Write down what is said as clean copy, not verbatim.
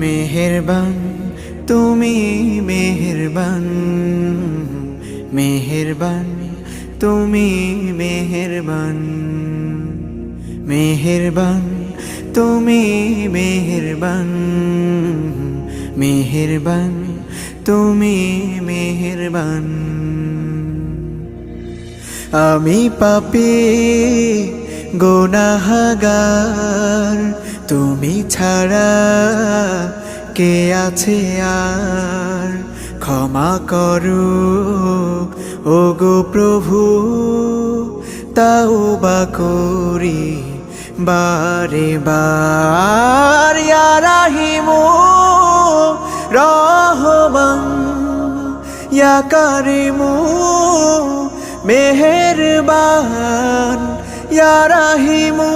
মেহেরবান তুমি মেহেরবান, মেহেরবান তুমি মেহেরবান, মেহেরবান তুমি মেহেরবান, মেহেরবান তুমি মেহেরবান। আমি পাপী গুনাহগার, তুমি ছাড়া কে আছে আর? ক্ষমা করো ওগো প্রভু, তাওবা করি বারে বার। ইয়া রাহিমু রহমান, ইয়া কারিমু মেহেরবান, ইয়া রাহিমু